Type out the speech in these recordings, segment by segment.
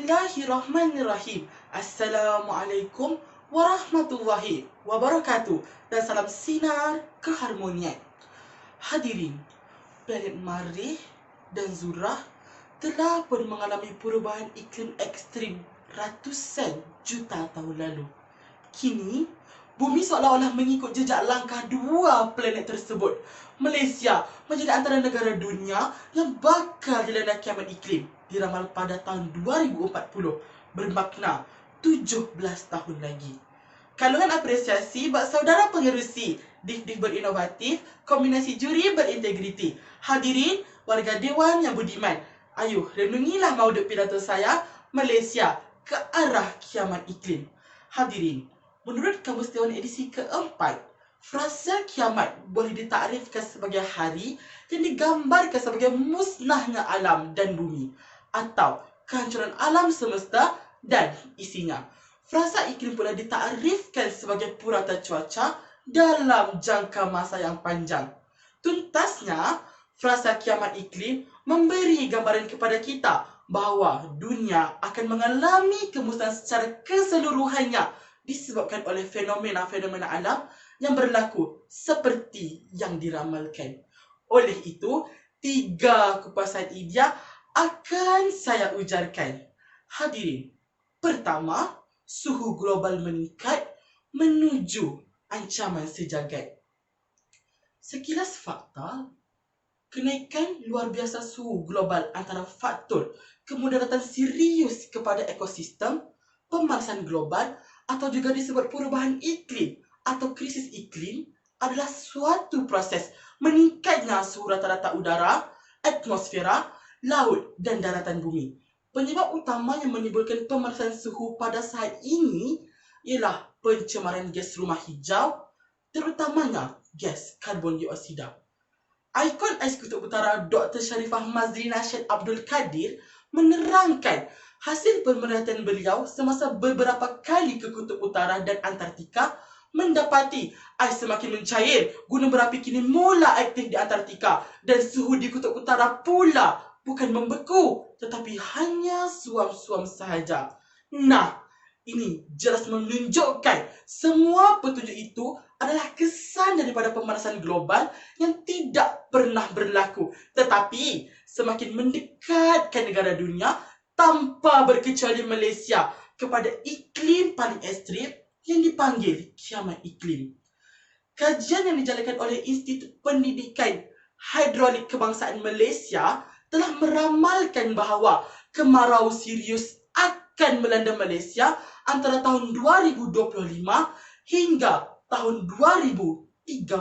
Bismillahirrahmanirrahim. Assalamualaikum warahmatullahi wabarakatuh. Dan salam sinar keharmonian. Hadirin, planet Marikh dan Zurah telah pun mengalami perubahan iklim ekstrim ratusan juta tahun lalu. Kini, bumi seolah-olah mengikut jejak langkah dua planet tersebut. Malaysia menjadi antara negara dunia yang bakal dilanda kiamat iklim diramal pada tahun 2040, bermakna 17 tahun lagi. Kandungan apresiasi buat saudara pengerusi Dif-Dif berinovatif, kombinasi juri berintegriti. Hadirin warga Dewan yang budiman, ayuh renungilah maudud pidato saya, Malaysia ke arah kiamat iklim. Hadirin, menurut Kamus Dewan edisi keempat, frasa kiamat boleh ditakrifkan sebagai hari yang digambarkan sebagai musnahnya alam dan bumi atau kehancuran alam semesta dan isinya. Frasa iklim pula ditakrifkan sebagai purata cuaca dalam jangka masa yang panjang. Tuntasnya, frasa kiamat iklim memberi gambaran kepada kita bahawa dunia akan mengalami kemusnahan secara keseluruhannya disebabkan oleh fenomena-fenomena alam yang berlaku seperti yang diramalkan. Oleh itu, 3 kupasan idea akan saya ujarkan. Hadirin, pertama, suhu global meningkat menuju ancaman sejagat. Sekilas fakta, kenaikan luar biasa suhu global antara faktor kemudaratan serius kepada ekosistem, pemanasan global atau juga disebut perubahan iklim atau krisis iklim adalah suatu proses meningkatnya suhu rata-rata udara, atmosfera, laut dan daratan bumi. Penyebab utama yang menimbulkan pemanasan suhu pada saat ini ialah pencemaran gas rumah hijau, terutamanya gas karbon dioksida. Ikon Ais Kutub Utara Dr. Sharifah Mazrina Syed Abdul Kadir menerangkan hasil penelitian beliau semasa beberapa kali ke Kutub Utara dan Antartika mendapati ais semakin mencair, gunung berapi kini mula aktif di Antartika dan suhu di Kutub Utara pula bukan membeku tetapi hanya suam-suam sahaja. Nah, ini jelas menunjukkan semua petunjuk itu adalah kesan daripada pemanasan global yang tidak pernah berlaku tetapi semakin mendekatkan negara dunia tanpa berkecuali Malaysia kepada iklim paling ekstrim yang dipanggil kiamat iklim. Kajian yang dijalankan oleh Institut Pendidikan Hidrolik Kebangsaan Malaysia telah meramalkan bahawa kemarau serius akan melanda Malaysia antara tahun 2025 hingga tahun 2035.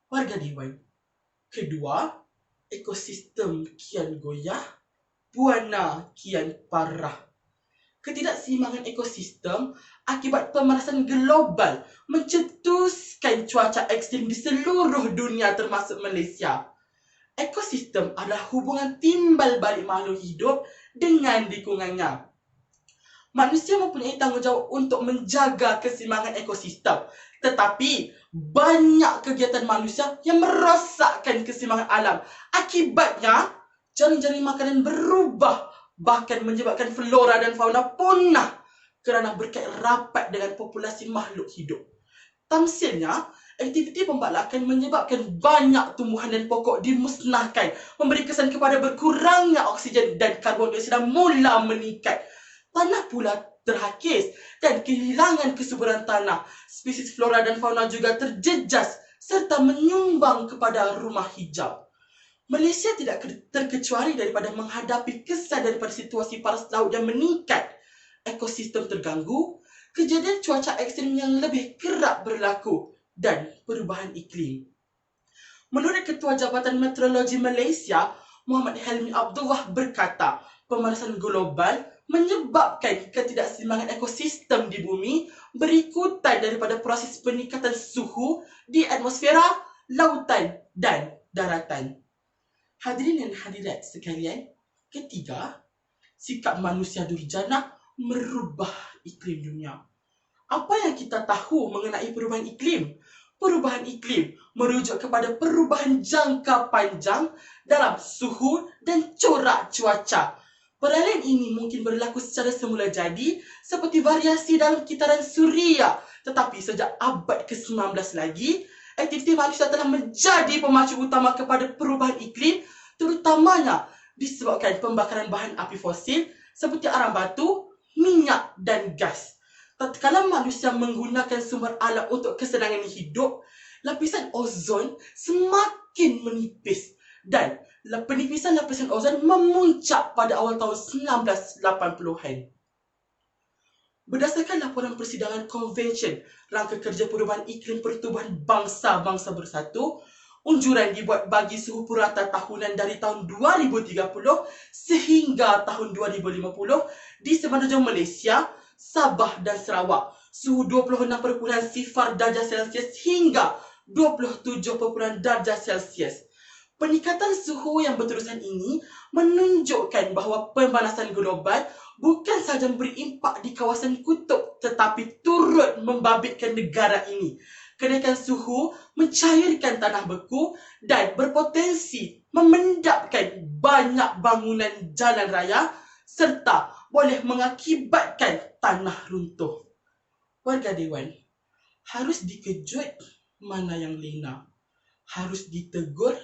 Warga Dewan. Kedua, ekosistem kian goyah, buana kian parah. Ketidakseimbangan ekosistem akibat pemanasan global mencetuskan cuaca ekstrim di seluruh dunia termasuk Malaysia. Ekosistem adalah hubungan timbal balik makhluk hidup dengan lingkungannya. Manusia mempunyai tanggungjawab untuk menjaga keseimbangan ekosistem. Tetapi banyak kegiatan manusia yang merosakkan keseimbangan alam. Akibatnya, jaring-jaring makanan berubah, bahkan menyebabkan flora dan fauna punah kerana berkait rapat dengan populasi makhluk hidup. Tamsilnya, aktiviti pembalakan menyebabkan banyak tumbuhan dan pokok dimusnahkan, memberi kesan kepada berkurangnya oksigen dan karbon dioksida mula meningkat. Tanah pula terhakis dan kehilangan kesuburan tanah. Spesies flora dan fauna juga terjejas serta menyumbang kepada rumah hijau. Malaysia tidak terkecuali daripada menghadapi kesan daripada situasi paras laut yang meningkat, ekosistem terganggu, kejadian cuaca ekstrim yang lebih kerap berlaku dan perubahan iklim. Menurut Ketua Jabatan Meteorologi Malaysia, Muhammad Helmi Abdullah berkata, pemanasan global menyebabkan ketidakseimbangan ekosistem di bumi berikutan daripada proses peningkatan suhu di atmosfera, lautan dan daratan. Hadirin dan hadirat sekalian, ketiga, sikap manusia durjana merubah iklim dunia. Apa yang kita tahu mengenai perubahan iklim? Perubahan iklim merujuk kepada perubahan jangka panjang dalam suhu dan corak cuaca. Peralihan ini mungkin berlaku secara semula jadi seperti variasi dalam kitaran suria. Tetapi sejak abad ke-19 lagi, aktiviti manusia telah menjadi pemacu utama kepada perubahan iklim, terutamanya disebabkan pembakaran bahan api fosil seperti arang batu, minyak dan gas. Tatkala manusia menggunakan sumber alam untuk kesenangan hidup, lapisan ozon semakin menipis dan penipisan lapisan ozon memuncak pada awal tahun 1980-an. Berdasarkan laporan persidangan Konvensyen Rangka Kerja Perubahan Iklim Pertubuhan Bangsa-Bangsa Bersatu, unjuran dibuat bagi suhu purata tahunan dari tahun 2030 sehingga tahun 2050 di semenanjung Malaysia, Sabah dan Sarawak. Suhu 26.0 darjah Celsius hingga 27 darjah Celsius. Peningkatan suhu yang berterusan ini menunjukkan bahawa pemanasan global bukan sahaja memberi impak di kawasan kutub tetapi turut membabitkan negara ini. Kenaikan suhu mencairkan tanah beku dan berpotensi memendapkan banyak bangunan jalan raya serta boleh mengakibatkan tanah runtuh. Warga Dewan, harus dikejut mana yang lena, harus ditegur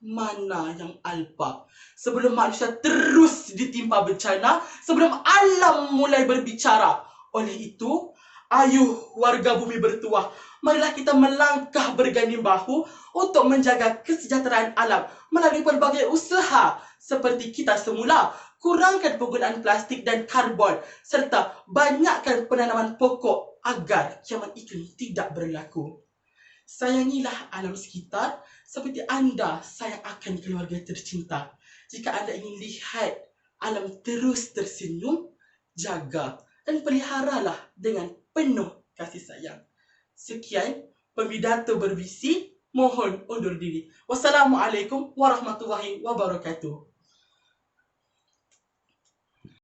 mana yang alpa. Sebelum manusia terus ditimpa bencana, sebelum alam mulai berbicara. Oleh itu, ayuh warga bumi bertuah, marilah kita melangkah berganding bahu untuk menjaga kesejahteraan alam melalui pelbagai usaha seperti kita semula. Kurangkan penggunaan plastik dan karbon serta banyakkan penanaman pokok agar kiamat iklim tidak berlaku. Sayangilah alam sekitar seperti anda sayang akan keluarga tercinta. Jika anda ingin lihat alam terus tersenyum, jaga dan peliharalah dengan penuh kasih sayang. Sekian pembidato berbisi, mohon undur diri. Wassalamualaikum warahmatullahi wabarakatuh.